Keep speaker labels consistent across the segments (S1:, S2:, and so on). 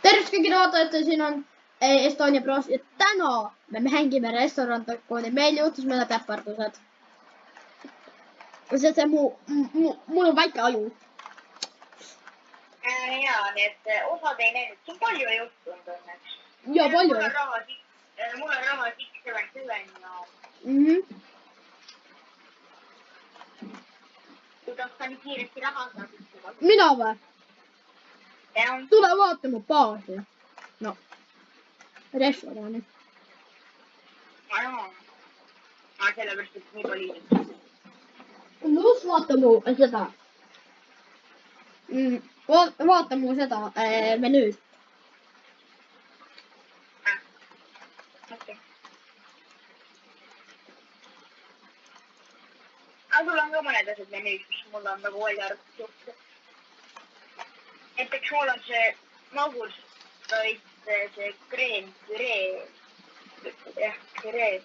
S1: Tervist kõigile vaatajatele, siin on Estonia Bros ja täna me mängime Restaurant Tycooni. Meil juhtus meile täpardused. Sest mul on väike aju.
S2: Jaa, nii et osad ei näinud. See on palju juhtunud õnneks.
S1: Ja palju.
S2: Mul on raha 677 ja... Kuidas sa nii kiiresti raha saad?
S1: Mina või?
S2: Jah.
S1: Tule vaatama baasi. No. Restorani.
S2: Jaa. Sellepärast, et nii palju.
S1: Lus vaata mu seda. Vaata mu seda menüüd.
S2: Okei. Aga sul on ka mõned asjad menüüd, mis mul on nagu välja arvatud juhtud. Näiteks mul on see magustoit, see kreen, püree. Jah, püree.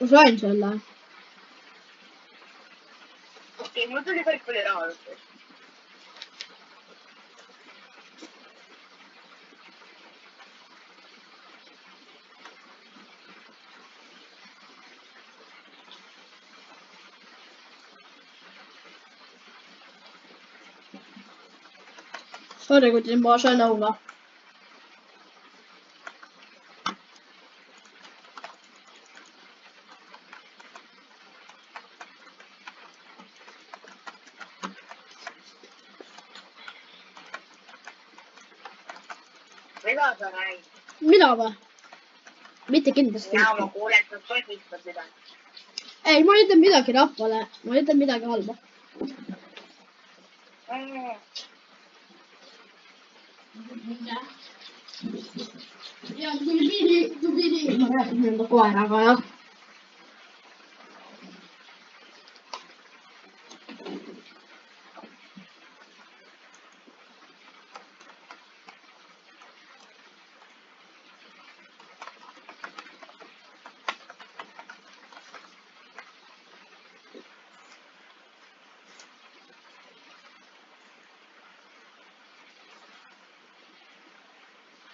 S1: Ma sain selle.
S2: Okei, mul tuli kõik palju raha juhtus.
S1: Sorry, kui ma sain õuna.
S2: Mida sa näid?
S1: Mina või? Mitte kindlasti.
S2: Jaa, ma kuulen, et sa sodistad seda.
S1: Ei, ma ei ütle midagi rahvale. Ma ei ütle midagi halba. Ja, tuli. Ma räägin enda koeraga, jah.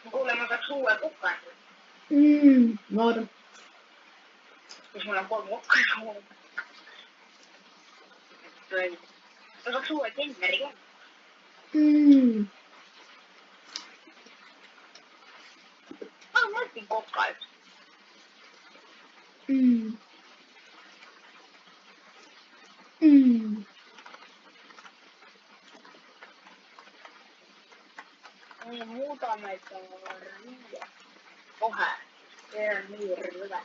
S2: Kuule, ma peaks uue kukka.
S1: Norm.
S2: Kus mul on 3 kukka. Ma peaks uue tenderi ka. Ma mõtlen kokka üks. Muudame ta riie. Kohe. See on nii rõve.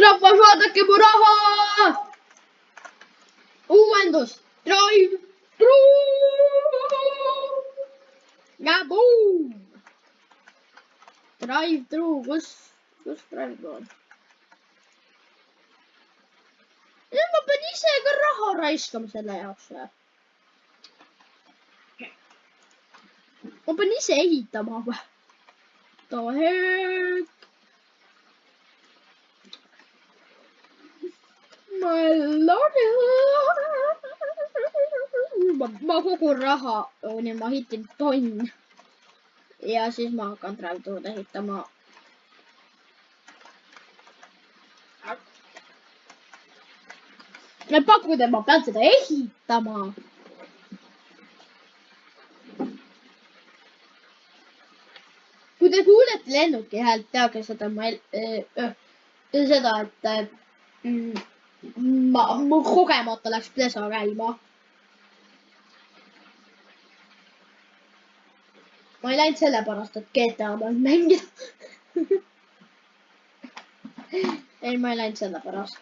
S1: Rahvas, vaadake mu raha! Uuendus! Drive through! Ja boom! Drive through, kus drive through on? Ja ma pean ise ka raha raiskama selle jaoks. Ma pean ise ehitama. The heck? My lord. Ma kogun raha, nii ma ehitin tonn. Ja siis ma hakkan drive-thru'd ehitama. Need pakkuda, ma pean seda ehitama. Kui te kuulete lennuki häält, teage seda, et ma kogemata läks plesa käima. Ma ei läinud sellepärast, et GTA peal mängida. Ei, ma ei läinud sellepärast.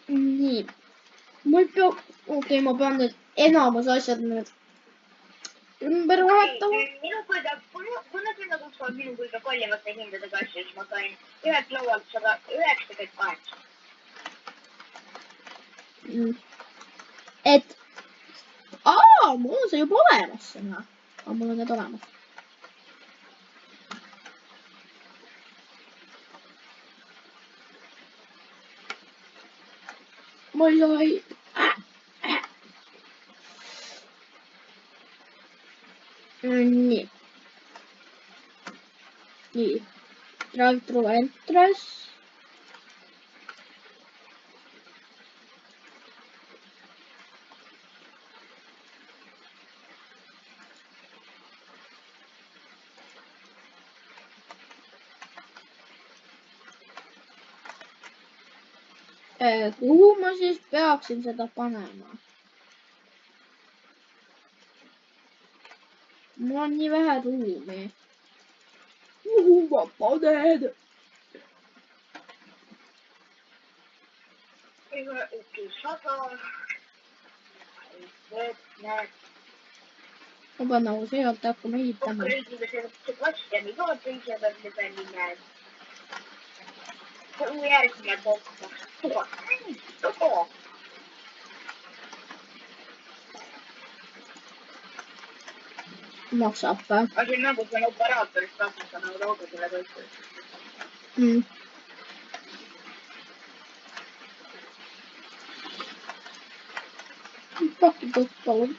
S1: Nii. Okei, ma pean nüüd enamus asjad nüüd ümber vaatama.
S2: Kuna sinna kustavad minu kõige kallimate hindadega asju, siis ma sain ühelt laualt 198.
S1: Et mul on see juba olemas. Mul on need olemas. ma ei saa ei. Nii. Nii. Drive-thru entrance. Kuhu ma siis peaksin seda panema? Mul on nii vähe ruumi. Kuhu ma panen? Ma pean nagu sealt hakkama ehitama.
S2: Järgmine kokku.
S1: Maksab või?
S2: Aga see on nagu see operaatorist tasuta nagu loodusele võitlus.
S1: Pakki kokku palun.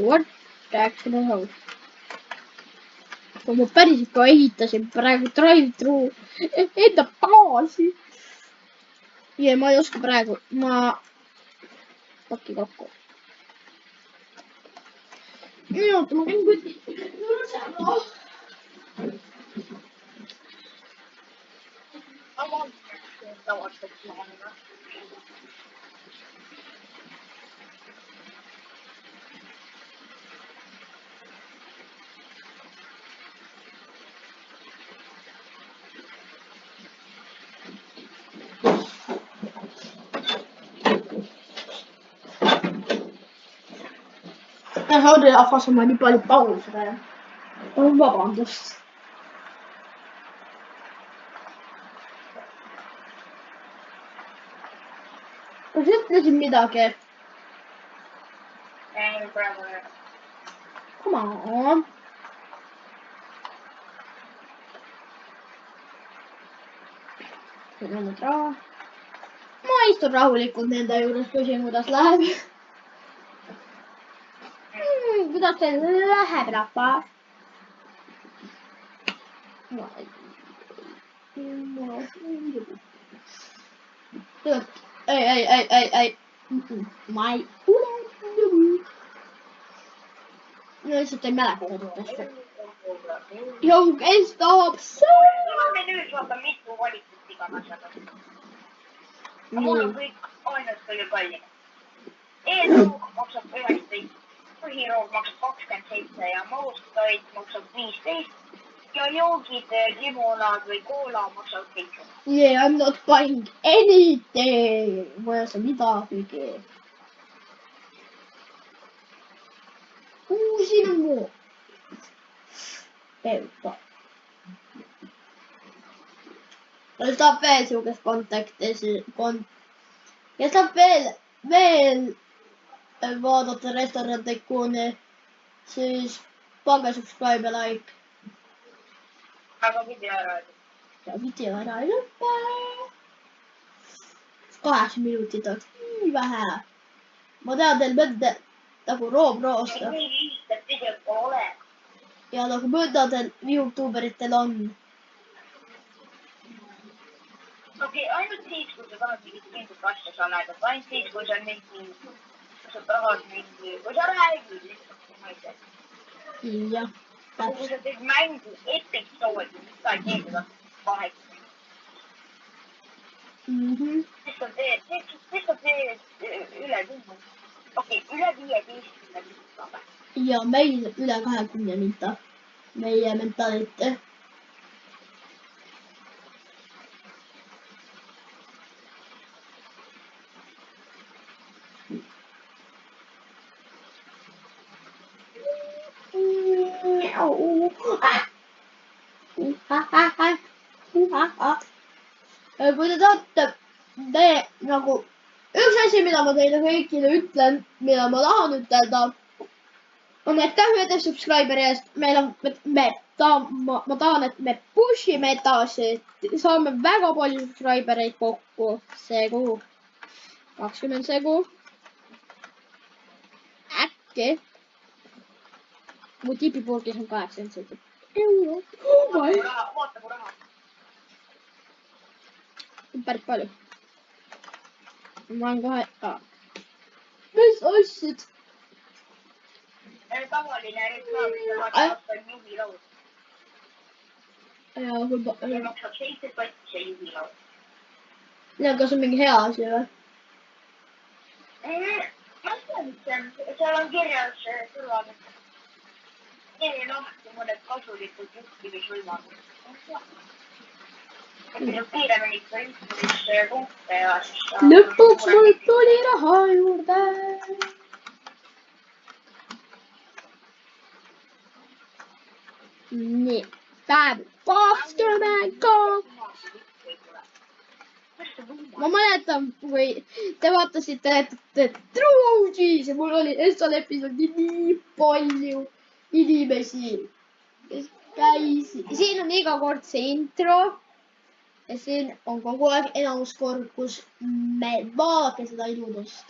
S1: What? Rääksin õhus. Kui ma päriselt ka ehitasin praegu drive-thru enda baasi. Ja ma ei oska praegu. Ma pakki kokku. Nii oota, ma käin kütti. Sorry, rahvas, ma nii palju pause teen. Palun vabandust. Kas ütlesin midagi?
S2: Ei, praegu ei.
S1: Come on. Siin on nüüd raha. Ma istun rahulikult nende juures, küsin, kuidas läheb. Kuidas teil läheb, rahvas? Ei. Ma ei tule. No lihtsalt ei mäleta seda. Young S tahab
S2: sõna. Me nüüd vaata mitu valikut igal asjaga. Mul on kõik ainult kõige kallim. E-roog maksab 19, põhiroog maksab 27 ja maustoid maksab 15 ja joogid, limonaad või koola maksab 7.
S1: Yeah, I'm not buying anything. Ma ei saa midagigi. Siin on muu. Peepa. Kes tahab veel siukest kontakti, kes tahab veel vaadata Restoran Tycooni, siis pange subscribe ja like.
S2: Aga video ära ei.
S1: Ja video ära ei lõppe. 8 minutit oleks nii vähe. Ma tean teil mõnda nagu roobroosta.
S2: Nii lihtsalt videot pole ole.
S1: Ja nagu mõndadel YouTuberitel on.
S2: Okei, ainult siis, kui sa tahad mingit asja sa näedad. Ainult siis, kui sa mingi, sa tahad mingi, kui sa räägid lihtsalt, ma ei tea.
S1: Jah.
S2: Kui sa teed mängu episoodi, mis sa ei teeda vahet. Siis sa teed üle tunnu. Okei, üle 15 minuta.
S1: Ja meil üle 20 minuta. Meie mentalite. Kui te tahate nagu üks asi, mida ma teile kõigile ütlen, mida ma tahan ütelda, on aitäh ühe subscriberi eest. ma tahan, et me push ime edasi, et saame väga palju subscribereid kokku. Segu. 20 segu. Äkki. Mu tipipurgis on 87 euro.
S2: Vaata mu raha.
S1: Päris palju. Ma olen kohe ka. Mis ostsid?
S2: Tavaline reklaam, on juhilaud. See maksab 7 patti see juhilaud.
S1: Ja, kas on mingi hea asi või?
S2: Ma tean, et seal on kirjas kõrval. Eri lahti mõned kasulikud juhtimisvõimalused. Kiiremini punkte ja siis...
S1: Lõpuks mul tuli raha juurde. Nii, päev 22. Ma mäletan, kui te vaatasite True OG's ja mul oli Estal episoodi nii palju inimesi, kes käisid. Siin on iga kord see intro ja siin on kogu aeg enamus kord, kus me vaatame seda iludust.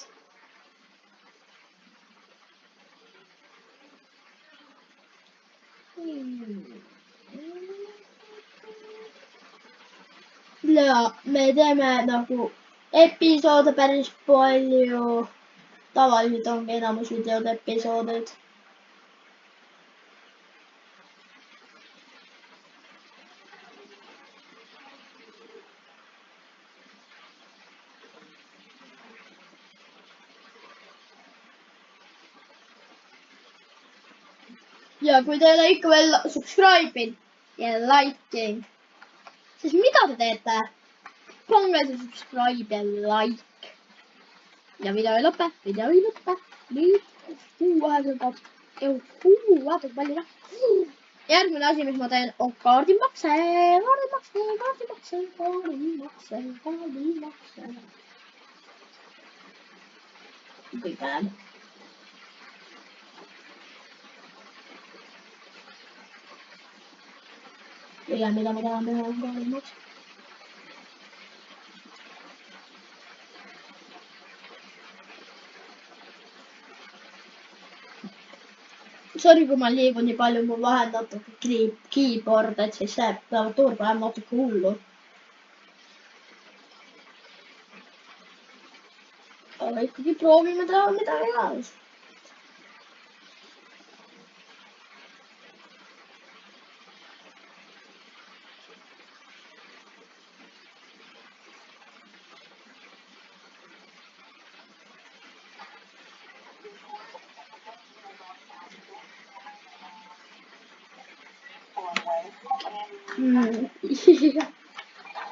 S1: Ja me teeme nagu episoode päris palju. Tavaliselt ongi enamus videod episoodid. Ja kui te ei ole ikka veel subscribe'inud ja like'inud, siis mida te teete? Pange see subscribe ja like. Ja video ei lõpe. Nüüd kuu aega vaatad palju raha. Järgmine asi, mis ma teen, on kaardimakse. Kõik päev. Pigem, mida ma tahan teha, on kaardimaks. Sorry, kui ma liigun nii palju, mul vahel natuke keyboard, et siis see klaviatuur paneb natuke hullu. Aga ikkagi proovime teha midagi head.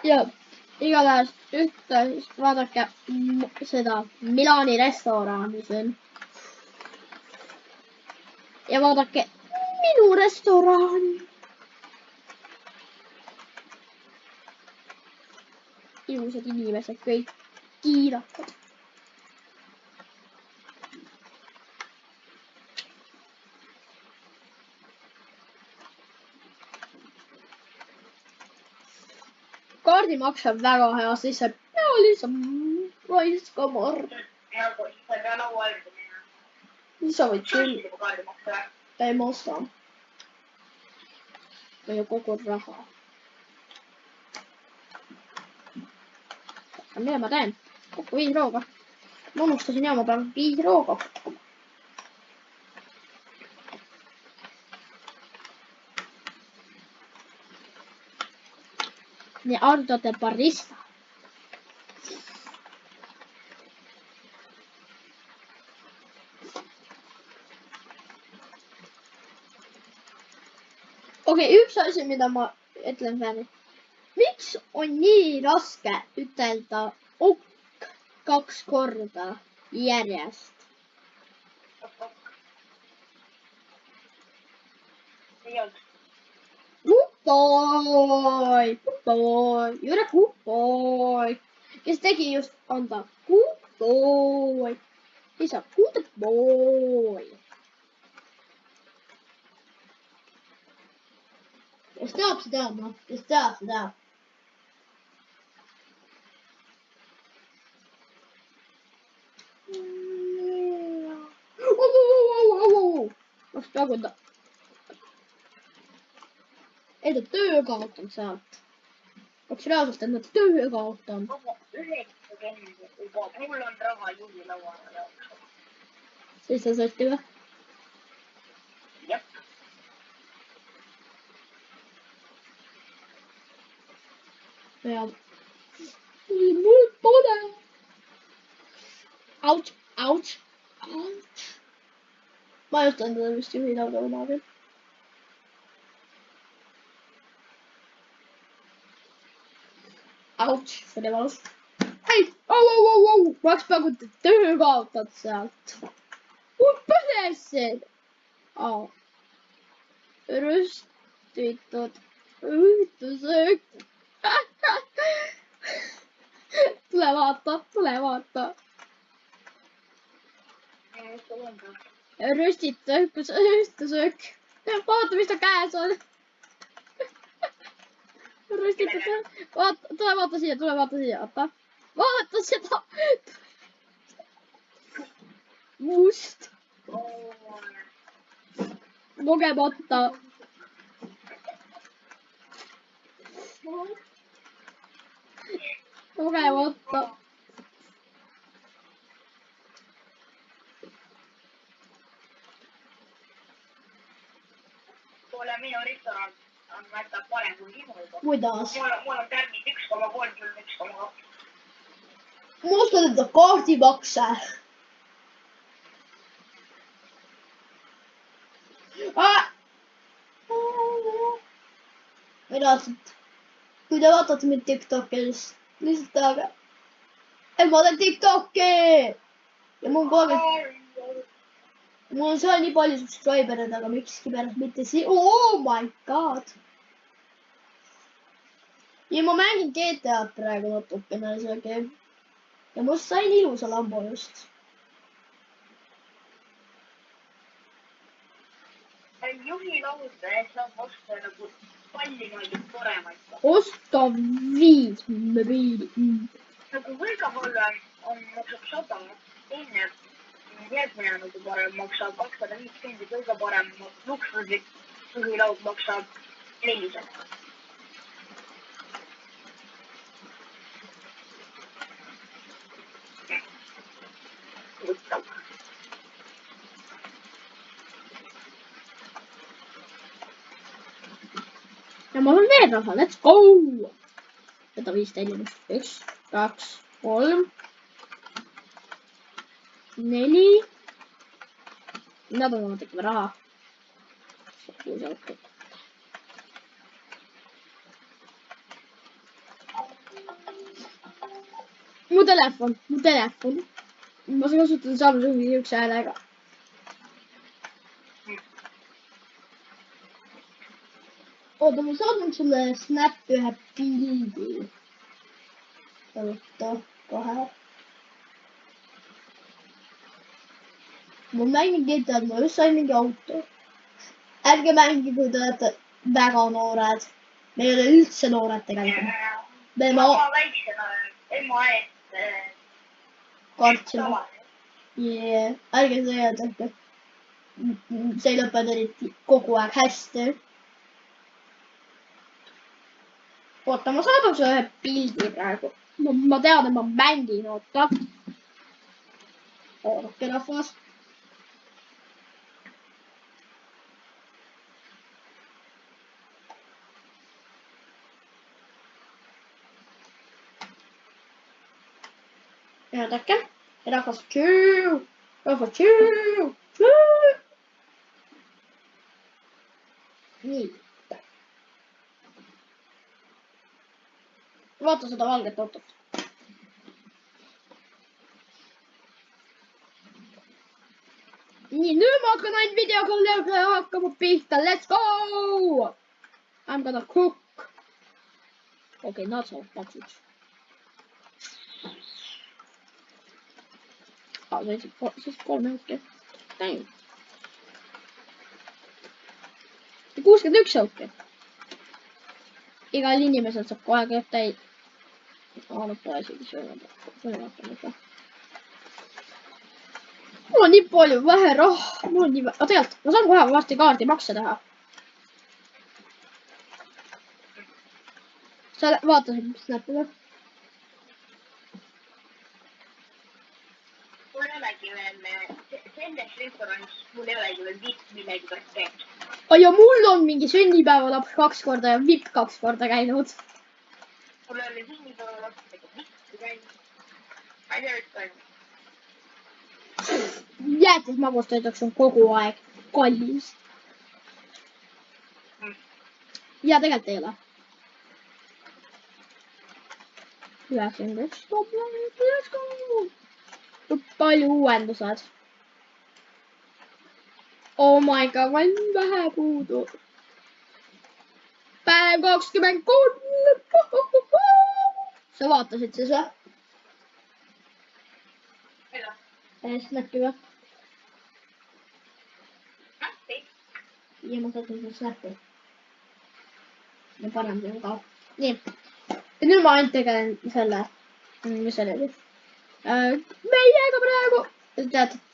S1: Ja igatahes vaadake seda Milani restorani siin. Ja vaadake minu restorani. Ilusad inimesed kõik kiidavad. Kaardimaks on väga hea, siis see lihtsalt raiskabar. Siis sa võid küll. Ei ma ostan. Või kogu raha. Mida ma teen? Kokku 5 rooga. Ma unustasin ja ma pean 5 rooga kokkuma. Nii Ardote barista. Okei, üks asi, mida ma ütlen veel. Miks on nii raske ütelda ok 2 korda järjest? Good boy, you're a good boy. Kes tegi just anda good boy. He's a good boy. Kes teab, see teab, noh. Kes teab, see teab. Kas praegu ta... Ei, ta töö kaotanud sealt. Oleks reaalselt enda töö kaotanud.
S2: Aga 90 juba, mul on raha juhilauale jaoks.
S1: Siis ta sõtti või?
S2: Jah.
S1: Ja. Mul pole. Ouch, ouch, ouch. Ma just on teda vist juhilauda kunagi. Ouch, see oli valus. Hei, ma oleks praegu töö kaotanud sealt. Põdesid. Rüstitud ühitusöök. Tule vaata, tule vaata. Rüstitud ühitusöök. Vaata, mis ta käes on. Rüstitud. Vaata, tule vaata siia, vaata. Vaata seda. Must. Kogemata. Kogemata.
S2: Kuule, minu restoran on näitab parem kui sinu juba.
S1: Kuidas?
S2: Mul on tärnid 1,3, sul 1,2.
S1: Ma oskan enda kaardimakse. Reaalselt, kui te vaatate mind TikTokis, lihtsalt teage. Et ma teen TikToki! Ja mul kogu aeg... Mul on seal nii palju subscribereid, aga mikski pärast mitte siin. Oh my god! Ja ma mängin GTA-d praegu natukene isegi. Ja ma sain ilusa lambo just.
S2: Juhilauda, et saab osta nagu pallimaid ja toremaid.
S1: Osta 5 mobiili.
S2: Nagu kõige halvem on maksab 100, teine järgmine nagu parem maksab 250 ja kõige parem luksuslik juhilaud maksab 400. Võtab.
S1: Ja ma olen veel raha, let's go! Võta 5 tellimust. 1, 2, 3, 4. Nad on tegema raha. Mu telefon. Ma saan kasutada Samsungi üks häälega. Oota, ma saadan sulle Snappi ühe pildi. Oota, kohe. Ma mängin GTA-d, ma just sain mingi auto. Ärge mängi, kui te olete väga noored. Me ei ole üldse noored tegelikult.
S2: Ma väiksena ema eest
S1: kartsime. Ärge seda tehke. See ei lõppenud eriti kogu aeg hästi. Oota, ma saadan sulle ühe pildi praegu. Ma tean, et ma mängin, oota. Oodake rahvas. Oodake. Rahvas. Nii. Vaata seda valget autot. Nii, nüüd ma hakkan ainult videoga hakkama pihta. Let's go! I'm gonna cook. Okay, not so much. Siis 3 minutit. Dang. 61 jauki. igal inimesel saab kohe kõik täis. Nad pole isegi söönud. Mul on nii palju vähe raha. Mul on nii vähe. Tegelikult, ma saan kohe varsti kaardi makse teha. Sa vaatasid, mis näeb üle?
S2: Mul ei olegi veel, selles restoranis mul ei olegi veel vitt millegi pärast käinud.
S1: Ja mul on mingi sünnipäevalaps 2 korda ja vipp 2 korda käinud.
S2: Mul oli sünnipäevalaps vitt käinud. Ma ei tea, mis toimub.
S1: Jäätismagustoidaks on kogu aeg kallis. Ja tegelikult ei ole. 91 palju uuendused. Oh my god, ma olen vähe puudu. Päev 23. Sa vaatasid siis või?
S2: Mida?
S1: Snappi või?
S2: Snappi?
S1: Ja ma saatin selle snappi. Ja panen selle ka. Nii. Ja nüüd ma ainult tegelen selle. Mis see oli? Meiega praegu.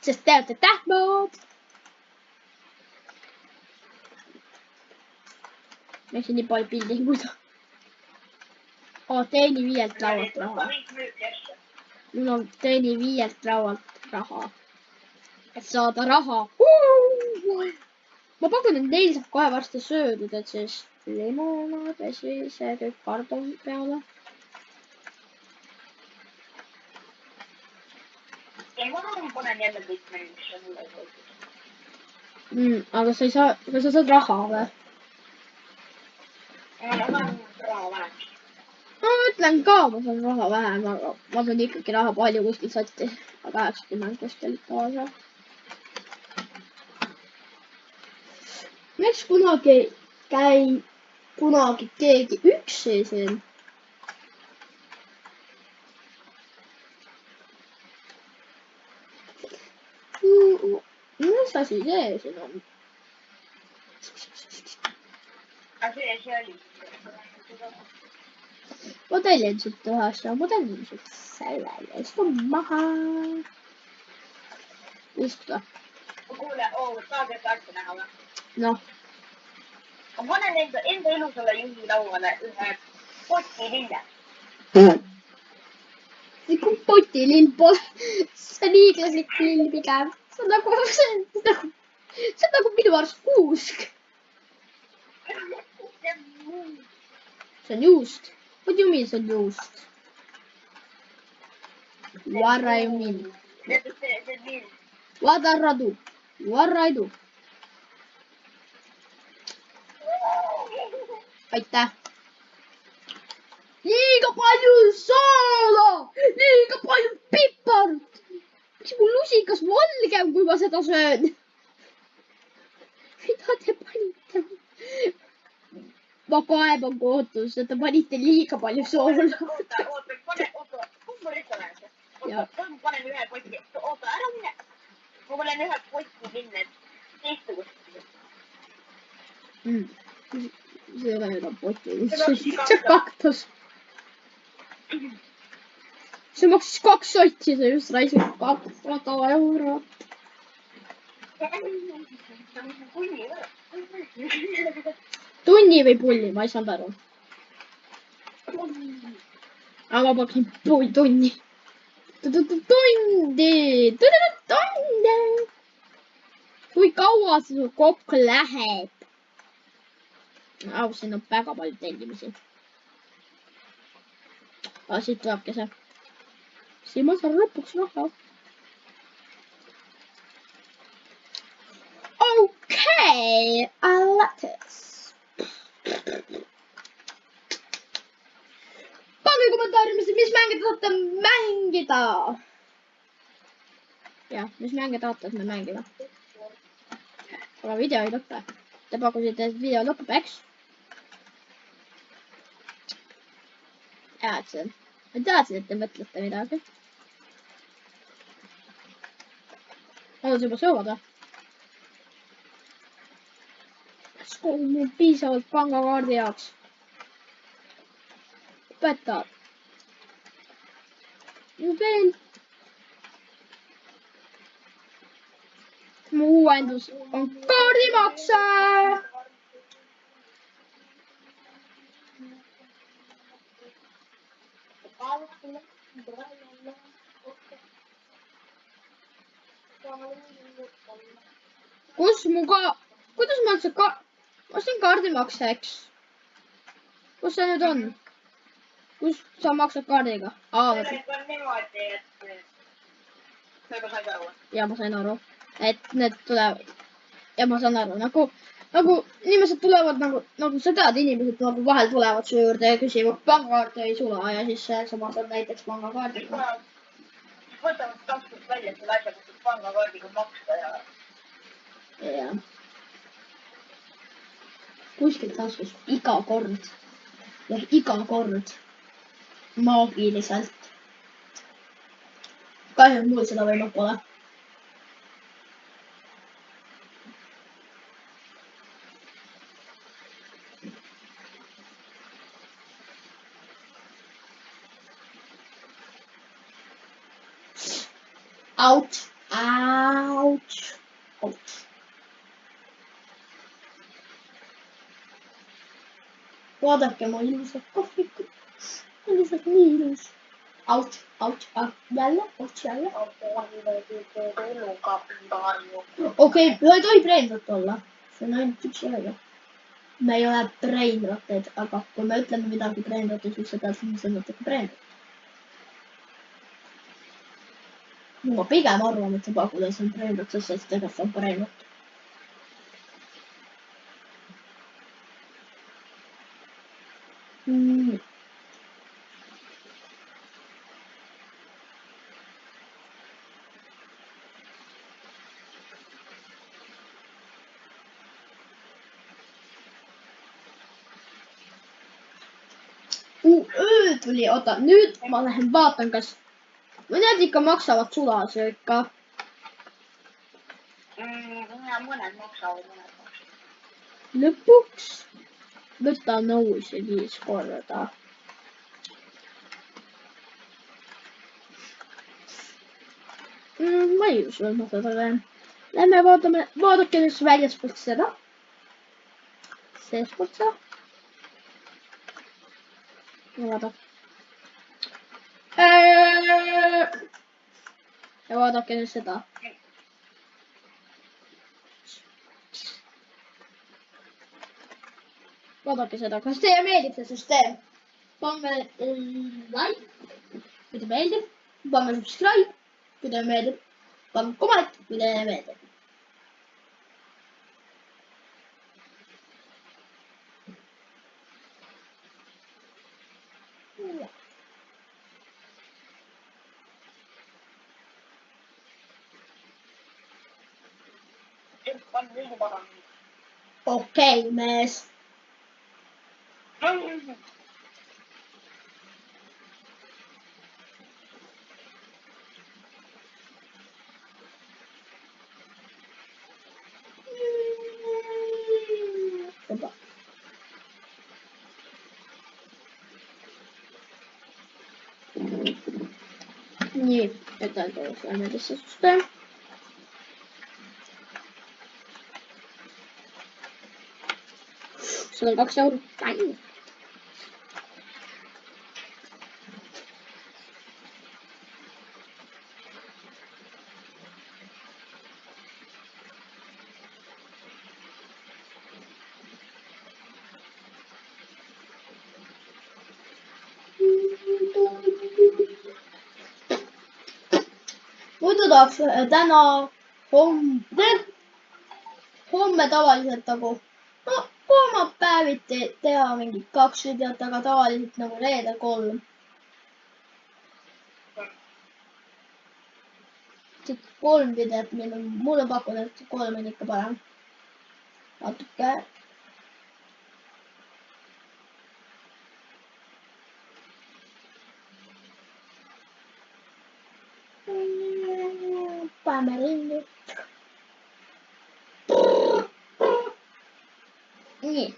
S1: Sest te olete tähtmood. Meil siin nii palju pildihinguid. Teeni 5 laualt raha. Mul on teeni 5 laualt raha. Et saada raha. Ma pakun, et neil saab kohe varsti söödud, et siis limonad ja siis kõik kardon peale.
S2: Ei, ma panen jälle kõik menüüsse mulle ei soovib.
S1: Aga sa saad raha või?
S2: Ma saan raha vähem.
S1: Ma ütlen ka, ma saan raha vähem, aga ma saan ikkagi raha palju kuskil sotti. Aga 80 kuskil kaasa. Miks kunagi keegi üksi siin? Mis asi see siin on?
S2: See oli.
S1: Ma tellin siit ühe asja, ma tellin siit selle ja siis on maha. Istuda.
S2: Kuule, tahad asja näha või?
S1: Noh.
S2: Ma panen enda ilusale juhilauale ühe poti lille.
S1: Kui potilill pole. See on hiiglaslik lill pigem. See on nagu minu arust kuusk. See on juust. What do you mean see on juust? What do you mean? What do I do? What do I do? Aitäh. Liiga palju soola! Liiga palju pipart! Miks mul lusikas valgem, kui ma seda söön? Mida te panite? Ma kaeban kohtus, et te panite liiga palju soola.
S2: Oota, kumb on ütle läheb? Oota, panen ühe poti. Oota, ära mine. Ma panen ühe poti minna, et teistsugust.
S1: See ei ole enam poti. See kaktus. See maksis 2 sotti, see just raisib 200 eurot. Tunni või pulli, ma ei saanud aru. Aga ma pakkin tunni. Tundi. Kui kaua see sul kokku läheb? Siin on väga palju tellimisi. Aga siit tulebki see. Siin ma saan lõpuks raha. Okei, alates. Pange kommentaariumisse, mis mänge te tahate mängida. Jah, mis mänge tahate, et me mängime. Aga video ei lõppe. Te pakkusite, et video lõpeb, eks? Teadsin. Ma teadsin, et te mõtlete midagi. Oled juba söövad või? Mul piisavalt pangakaardi jaoks. petad. Veel. mu uuendus on kaardimakse. kuidas ma üldse ostsin kaardimakse, eks? kus see nüüd on? kus sa maksad kaardiga?
S2: Sellega on niimoodi, et sa juba said aru.
S1: Ja ma sain aru, et need tulevad ja ma saan aru, nagu inimesed tulevad nagu sa tead, inimesed nagu vahel tulevad su juurde ja küsivad pangakaarti ei sula ja siis sa maksad näiteks pangakaardiga.
S2: Võtavad taskust välja selle asja, kus saab pangakaardiga maksta ja.
S1: Jah. kuskilt taskust iga kord maagiliselt. kahju, mul seda võimalik pole. Ouch. vaadake mu ilusat kohvikut. on lihtsalt nii ilus. Ouch. jälle. Okei, me ei tohi brainrot olla. see on ainult üks järgi. me ei ole brainroted, aga kui me ütleme midagi brainroted, siis see tähendab, mis on natuke brainrot. ma pigem arvan, et see pagulas on brainrot, sest tegelikult on brainrot. öö tuli, oota, nüüd ma lähen vaatan, kas mõned ikka maksavad sulasööka.
S2: mõned maksavad.
S1: lõpuks võta nõusi 5 korda. ma ei usu, et ma seda teen. Lähme vaadake nüüd väljaspoolt seda. seespoolt seda. ja vaadake nüüd seda. vaadake seda, kas teile meeldib see süsteem? pange like, kui teile meeldib. pange subscribe, kui teile meeldib. pange comment, kui teile meeldib. Okei, mees. nii, edasi lähme edasi süsteem. sul on 2 eurot. muidu tahaks täna, homme tavaliselt nagu kolmapäeviti teha mingi 2 videot, aga tavaliselt nagu reedel 3. 3 videot, mulle pakkuda, et 3 on ikka parem. natuke. paneme ringi. nii.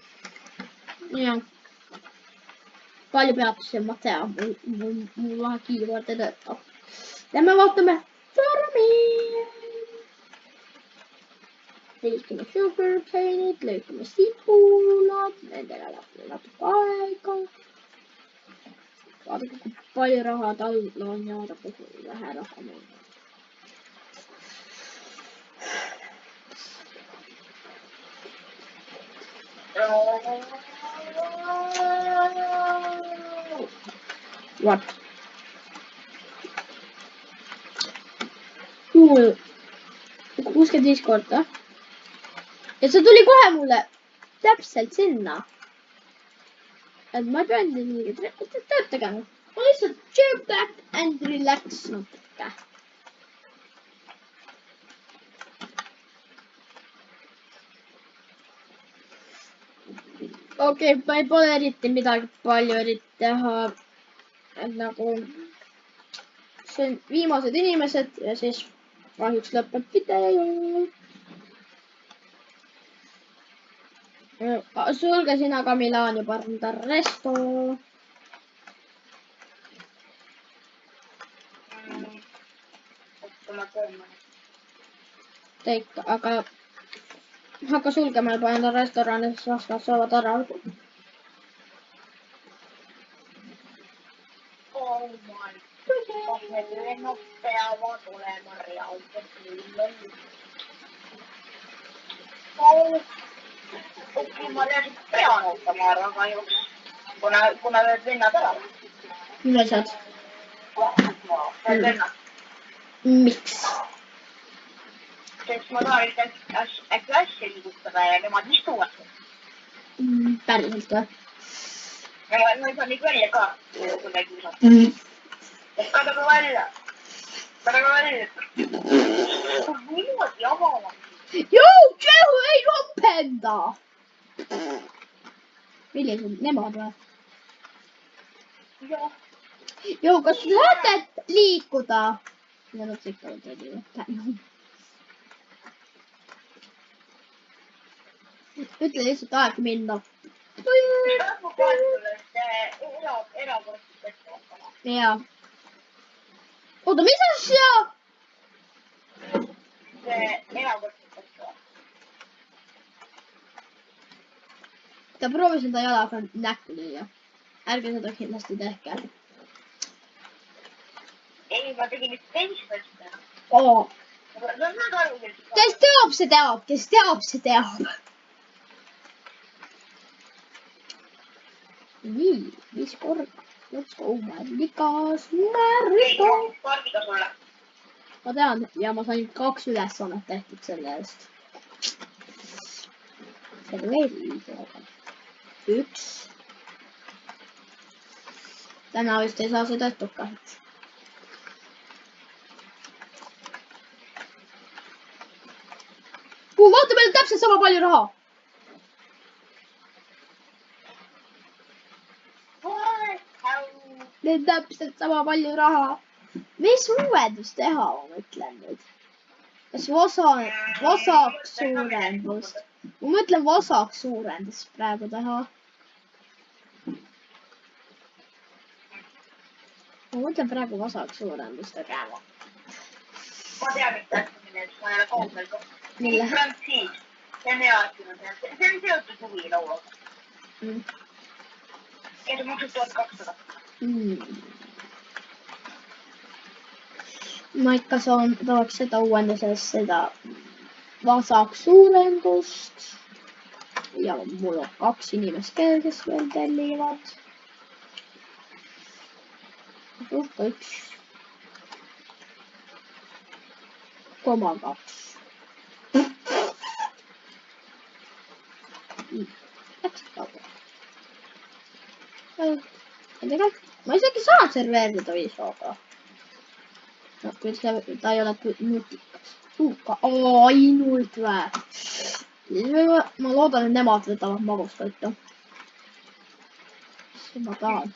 S1: jah. Palju peatusi ma tean, mul vähän kiireet edettä. Ja me vaatamme farmi. Leikkime sugarcaneit, leikkime sipulat, nendele lähtee natuke aega. Vaadake, kui palju raha talla on ja vaadake, kui vähe raha meil on. What? Cool. 65 korda. Ja see tuli kohe mulle täpselt sinna. Et ma ei pean nii tööd tegema. Ma lihtsalt chill back and relax natuke. Okei, ma ei pole eriti midagi palju eriti teha. Et nagu see on viimased inimesed ja siis kahjuks lõpeb video. Sulgesin aga Milaan juba enda resto. Teikka, aga hakka sulgema juba enda restorani, siis nad saavad ära.
S2: Oh my god, need lennuk peavad olema reaalselt nii. Okei, ma tean, et pean ootama ära kahjuks, kuna need vennad ära.
S1: Mis asjad?
S2: Need vennad.
S1: Miks?
S2: Sest ma tahan äkki asja liigutada ja nemad istuvad.
S1: Päriselt või?
S2: Ja ma ei saa neid välja ka kuidagi usata. Kadage välja. Kadage välja. Niimoodi avama.
S1: Joo, Jehu ei lopenda! Millised nemad või?
S2: Jah.
S1: Joo, kas saate liikuda? Ja nad ikka tegi või? Ütle lihtsalt aeg minna.
S2: Ma panen sulle erakordselt ette vaatama.
S1: Jaa. Oota, mis asja?
S2: See erakordselt ette vaatama.
S1: Ta proovis enda jalaga näkku lüüa. Ärge seda kindlasti tehke.
S2: Ei, ma tegin nüüd teist asja.
S1: Oo.
S2: Nad arusid.
S1: Kes teab, see teab. Kes teab, see teab. Nii, 5 korda. Let's go, Marlikas. Marlikas.
S2: Pargiga sulle.
S1: Ma tean, ja ma sain 2 ülesannet tehtud selle eest. Selle eest. 1. Täna vist ei saa see töötud kahjuks. Vaata, meil on täpselt sama palju raha. Meil on täpselt sama palju raha. Mis uuendust teha, ma mõtlen nüüd. Kas vasak suurendust? Ma mõtlen vasak suurendust praegu teha. Ma mõtlen praegu vasak suurendust tegema.
S2: Ma tean, mis täpselt milles, ma ei ole kaugel ka.
S1: Mille?
S2: Frantsiis. See on hea asja. See on seotud huvilauaga. Ja see maksab 1200.
S1: Ma ikka tahaks seda uuenduses, seda vasak suurendust. Ja mul on 2 inimest, kes veel tellivad. 1,2. Läks kaua. Ma isegi saan serveerida viisoga. No, kui ta ei ole nutikas. Ainult või. Ma loodan, et nemad võtavad magustoitu. See ma tahan.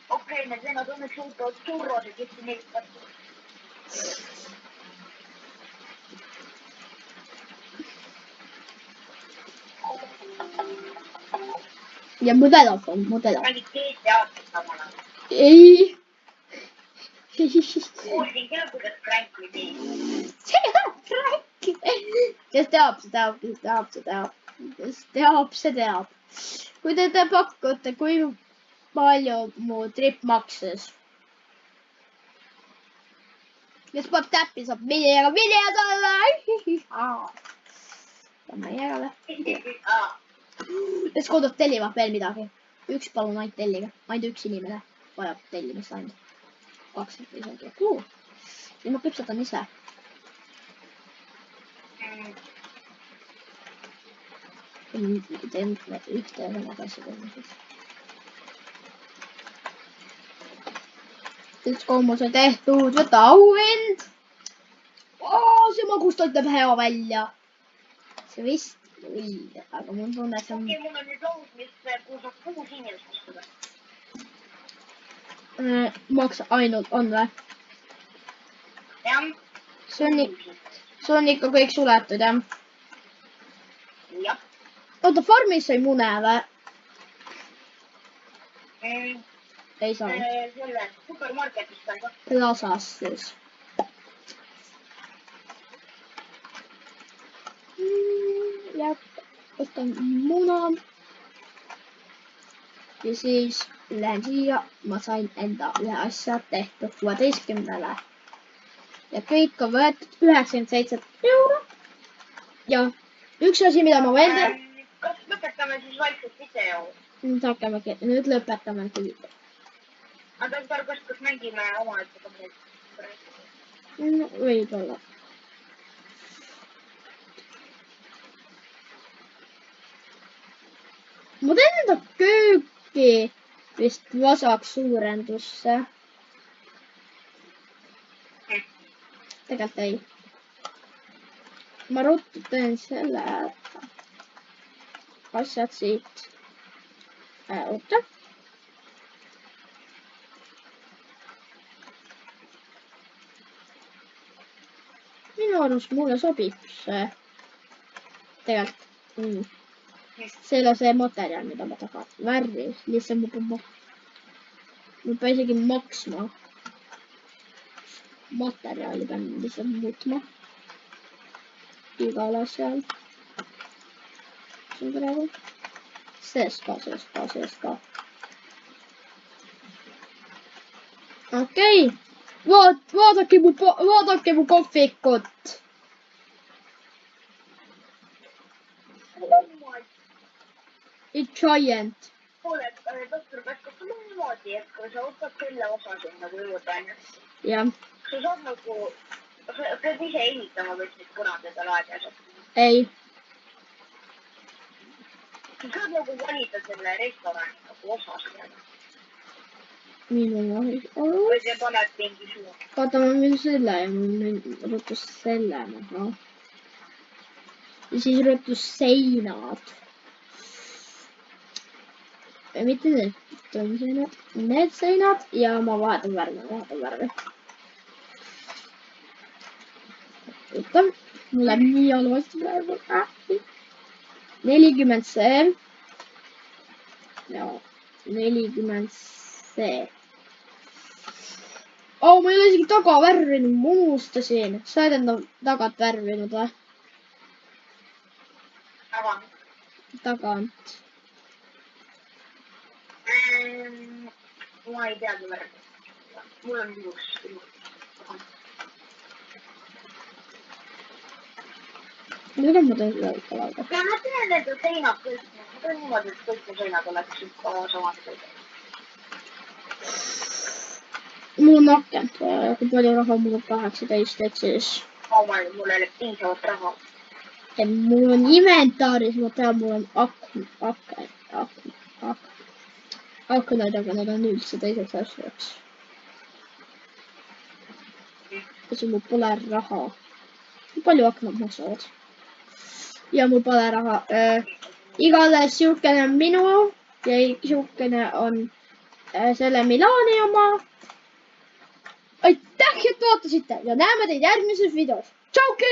S2: Okei, need vennad õnneks uutavad turrosed, kes neid võtavad.
S1: ja mudelad on.
S2: Mängid GTA-t samal ajal.
S1: Ei.
S2: Kuulsin küll, kuidas Cranki teeb.
S1: See ei ole Cranki. Kes teab, see teab, kes teab, see teab. Kes teab, see teab. Kui te pakute, kui palju mu trip maksis. Kes paneb täppi, saab video talle. Lähme järele. Kes kodub tellivad veel midagi. Üks palun ainult tellige. Ainult üks inimene vajab tellimist ainult. 2 isegi. Ja ma küpsetan ise. Teen ühte ja sama asja kolmises. Üks kolmus on tehtud. Võta auhind. See magustab hea välja. See vist õige, aga mul tunne, et see on...
S2: Okei, mul on nüüd laud, mis kuulsab 6 inimest ostuda.
S1: Maks ainult on või?
S2: Jah.
S1: See on ikka kõik suletud, jah?
S2: Jah.
S1: Oota, farmis sai mune või? Ei saa.
S2: Selle supermarketist sai ka.
S1: Plasas siis. Ja võtan muna. Ja siis lähen siia. Ma sain enda ühe asja tehtud 16-le. Ja kõik on võetud 97 €. Ja üks asi, mida ma võin teha.
S2: Kas lõpetame siis vaikselt video?
S1: Nüüd lõpetame video.
S2: Aga kas mängime oma ette ka midagi?
S1: Võib-olla. Ma teen enda kööki vist vasaks suurendusse. Tegelikult ei. Ma ruttu teen selle asjad siit. Oota. Minu arust mulle sobib see. Tegelikult. See ei ole see materjal, mida ma tahan. Värvi. Lihtsalt ma pean isegi maksma. Materjali pean lihtsalt muutma. Igal asjal. See on praegu. Seest ka. Okei. Vaadake mu kohvikut. It's giant.
S2: Kuule, doktor Pesko, sul on niimoodi, et kui sa võtad selle osa sinna juurde,
S1: jah.
S2: sa saad nagu, sa pead ise ehitama võid neid põrandad ja laed.
S1: Ei.
S2: Sa saad nagu valida selle restorani nagu osa sinna.
S1: Minu vahis.
S2: Või sa paned mingi suur.
S1: Vaata, ma müün selle ja ma ruttus selle maha. Ja siis ruttus seinad. Mitte need seinad ja ma vahetan värvi. Oota, mul läheb nii halvasti praegu. 40 see. Ja 40 see. Ma ei ole isegi taga värvinud, ma unustasin. Sa oled enda tagant värvinud või? Tagant.
S2: Ma ei teagi värvi. Mul on ilus.
S1: Nüüd on ma teen seda ikka lauda.
S2: Ja ma teen need seinad kõik. Ma teen niimoodi, et kõik mu seinad oleks ikka samad kõik.
S1: Mul on akent vaja, kui palju raha mul on 18, et siis...
S2: Mul ei ole piisavalt raha.
S1: Mul on inventaaris, ma tean, mul on aknaid, aga need on üldse teiseks asjaks. Ja siis mul pole raha. Palju aknad maksavad? Ja mul pole raha. Igatahes siukene on minu ja siukene on selle Milani oma. Aitäh, et vaatasite ja näeme teid järgmises videos. Tšauki!